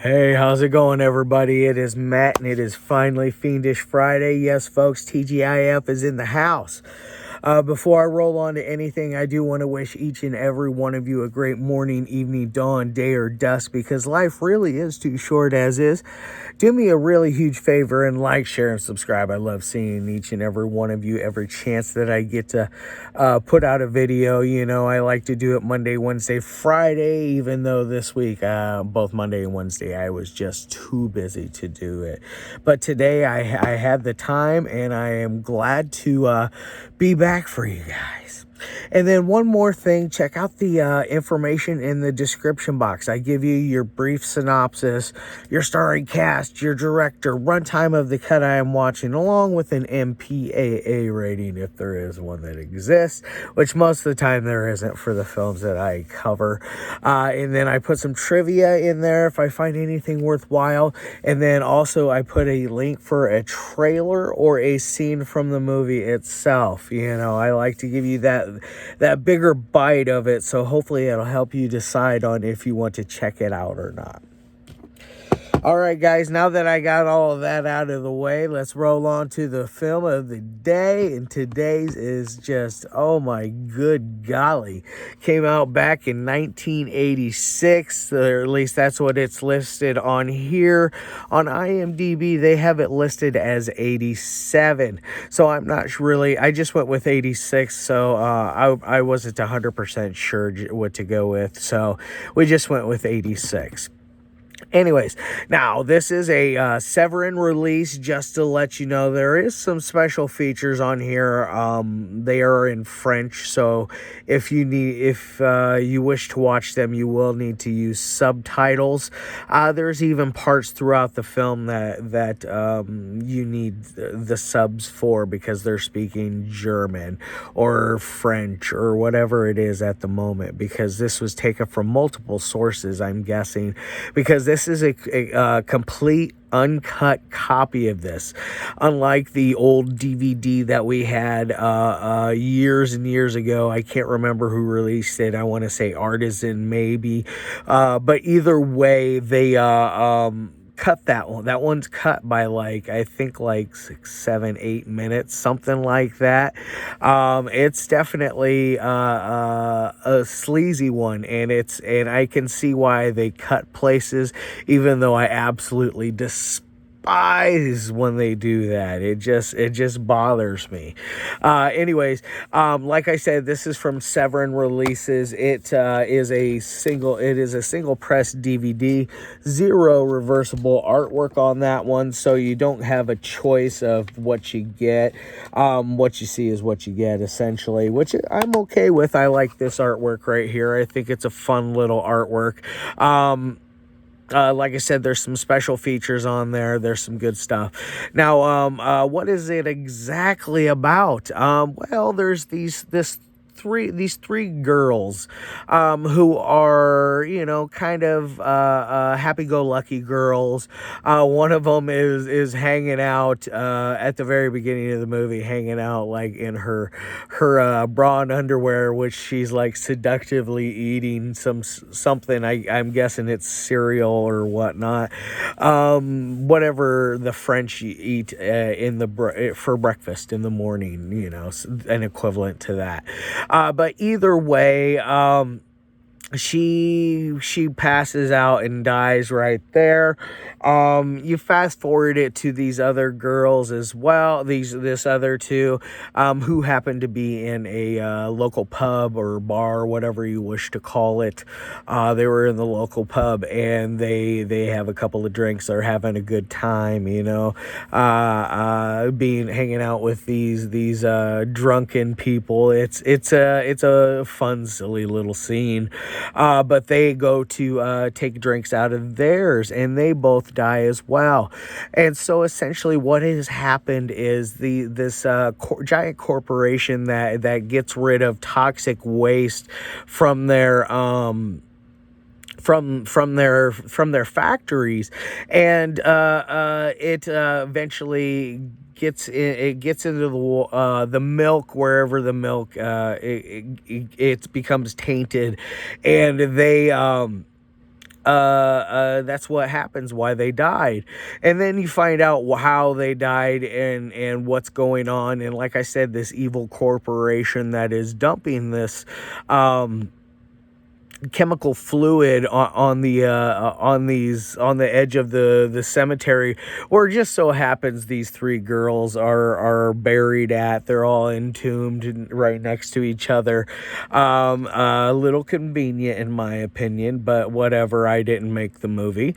Hey, how's it going, everybody? It is Matt, and it is finally Fiendish Friday. Yes, folks, TGIF is in the house. Before I roll on to anything, I do want to wish each and every one of you a great morning, evening, dawn, day, or dusk, because life really is too short as is. Do me a really huge favor and like, share, and subscribe. I love seeing each and every one of you every chance that I get to put out a video. You know, I like to do it Monday, Wednesday, Friday, even though this week, both Monday and Wednesday, I was just too busy to do it. But today I had the time, and I am glad to be back for you guys. And then one more thing, check out the information in the description box. I give you your brief synopsis, your starring cast, your director, runtime of the cut I am watching, along with an MPAA rating if there is one that exists, which most of the time there isn't for the films that I cover. And then I put some trivia in there if I find anything worthwhile. And then also I put a link for a trailer or a scene from the movie itself. You know, I like to give you that bigger bite of it, so hopefully it'll help you decide on if you want to check it out or not. All right, guys, now that I got all of that out of the way, let's roll on to the film of the day. And today's is just, oh my good golly, came out back in 1986, or at least that's what it's listed on here. On IMDb, they have it listed as 87. So I'm not really, I just went with 86, so I wasn't 100% sure what to go with. So we just went with 86. Anyways, now this is a Severin release. Just to let you know, there is some special features on here. They are in French, so if you wish to watch them, you will need to use subtitles. There's even parts throughout the film that you need the subs for, because they're speaking German or French or whatever it is at the moment, because this was taken from multiple sources, I'm guessing, because this is a complete uncut copy of this, unlike the old DVD that we had years and years ago. I can't remember who released it. I want to say Artisan maybe, but either way, they cut that one. That one's cut by I think 6, 7, 8 minutes, something like that. It's definitely a sleazy one, and I can see why they cut places, even though I absolutely despise when they do that. It just bothers me. Anyways, like I said, this is from Severin Releases. It is a single press DVD, 0 reversible artwork on that one, so you don't have a choice of what you get. What you see is what you get, essentially, which I'm okay with. I like this artwork right here. I think it's a fun little artwork. Like I said, there's some special features on there. There's some good stuff. Now, what is it exactly about? Well, there's these three girls who are, kind of happy-go-lucky girls. One of them is hanging out at the very beginning of the movie, hanging out in her bra and underwear, which she's seductively eating something. I'm guessing it's cereal or whatnot, whatever the French eat for breakfast in the morning, an equivalent to that. But either way, she passes out and dies right there. You fast forward it to these other girls as well, this other two, who happen to be in a local pub or bar, whatever you wish to call it. They were in the local pub, and they have a couple of drinks. They're having a good time, hanging out with these drunken people. It's a fun, silly little scene. But they go to take drinks out of theirs, and they both die as well. And so essentially what has happened is this giant corporation that gets rid of toxic waste from their from their factories, and it eventually gets into the milk, wherever the milk it becomes tainted, and they that's what happens, why they died. And then you find out how they died and what's going on. And like I said, this evil corporation that is dumping this chemical fluid on the edge of the cemetery, where it just so happens these three girls are buried at. They're all entombed right next to each other. A little convenient in my opinion, but whatever. I didn't make the movie.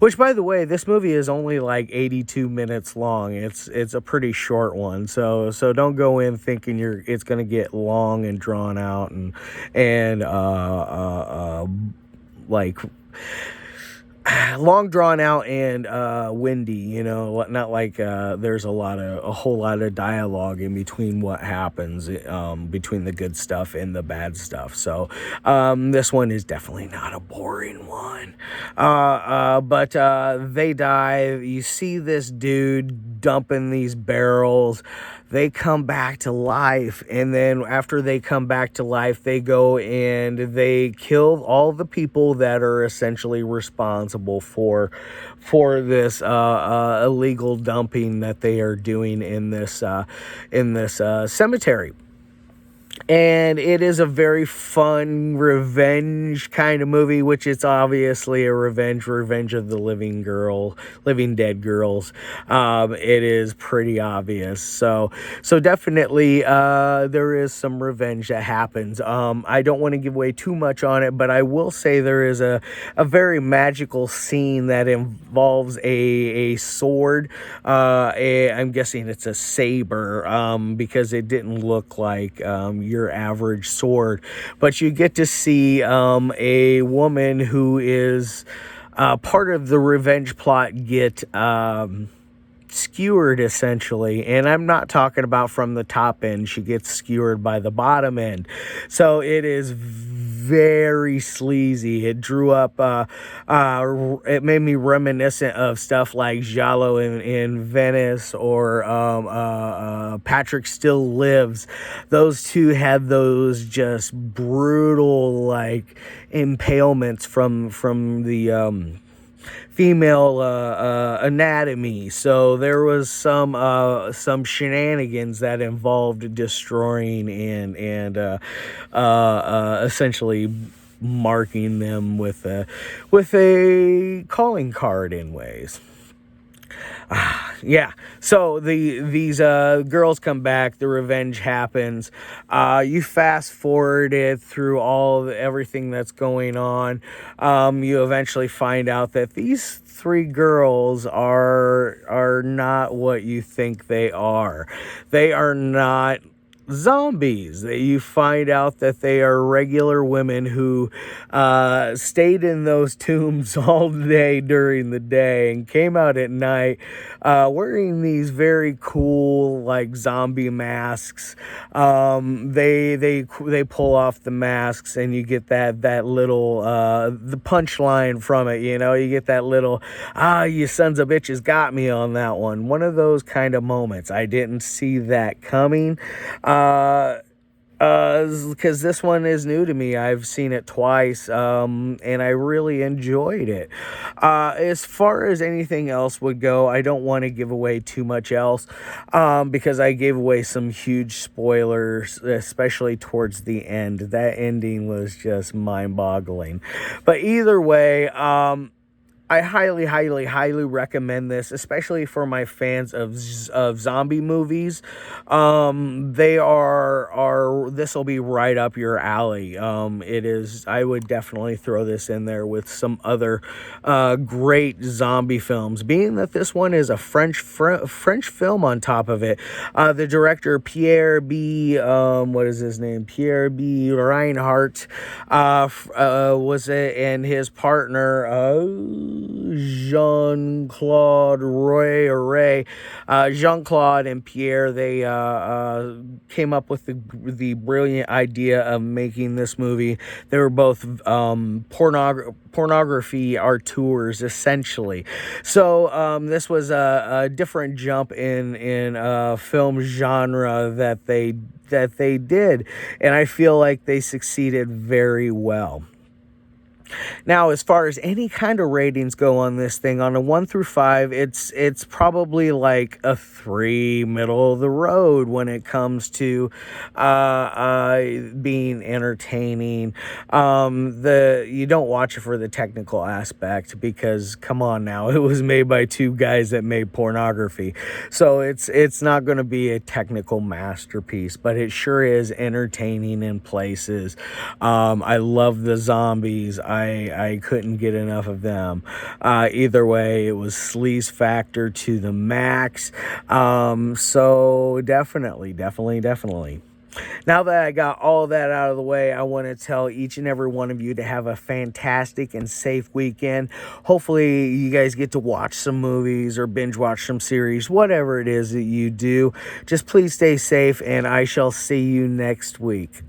Which, by the way, this movie is only like 82 minutes long. It's a pretty short one, so don't go in thinking it's gonna get long and drawn out and like long drawn out and windy, you know, not like there's a whole lot of dialogue in between what happens between the good stuff and the bad stuff. So this one is definitely not a boring one. But they die. You see this dude dumping these barrels. They come back to life, and then after they come back to life, they go and they kill all the people that are essentially responsible for this illegal dumping that they are doing in this cemetery. And it is a very fun revenge kind of movie, which it's obviously a revenge of the living dead girls. It is pretty obvious. So definitely there is some revenge that happens. I don't want to give away too much on it, but I will say there is a very magical scene that involves a sword. I'm guessing it's a saber, because it didn't look like your average sword, but you get to see a woman who is part of the revenge plot get skewered, essentially. And I'm not talking about from the top end. She gets skewered by the bottom end. So it is very sleazy. It drew up, it made me reminiscent of stuff like Giallo in Venice, or Patrick Still Lives. Those two had those just brutal, like, impalements from the female anatomy. So there was some shenanigans that involved destroying and essentially marking them with a calling card in ways. Yeah, so these girls come back, the revenge happens. You fast forward it through everything that's going on. You eventually find out that these three girls are not what you think they are. They are not zombies. You find out that they are regular women who stayed in those tombs all day during the day and came out at night wearing these very cool, like, zombie masks. They pull off the masks and you get that little the punchline from it. You know, you get that little you sons of bitches got me on that one. One of those kind of moments. I didn't see that coming. Because this one is new to me. I've seen it twice, and I really enjoyed it. As far as anything else would go, I don't want to give away too much else, because I gave away some huge spoilers, especially towards the end. That ending was just mind-boggling. But either way, I highly, highly, highly recommend this, especially for my fans of zombie movies. This will be right up your alley. It is. I would definitely throw this in there with some other great zombie films. Being that this one is a French film on top of it. The director Pierre B. What is his name? Pierre B. Reinhard was it, and his partner. Jean-Claude Ray. Jean-Claude and Pierre, they came up with the brilliant idea of making this movie. They were both pornography auteurs, essentially. So this was a different jump in film genre that they did, and I feel like they succeeded very well. Now, as far as any kind of ratings go on this thing, on a 1 through 5, it's probably like a 3, middle of the road when it comes to being entertaining. You don't watch it for the technical aspect because, come on now, it was made by two guys that made pornography, so it's not going to be a technical masterpiece, but it sure is entertaining in places. I love the zombies. I couldn't get enough of them. Either way, it was sleaze factor to the max. So definitely. Now that I got all that out of the way, I want to tell each and every one of you to have a fantastic and safe weekend. Hopefully you guys get to watch some movies or binge watch some series, whatever it is that you do. Just please stay safe, and I shall see you next week.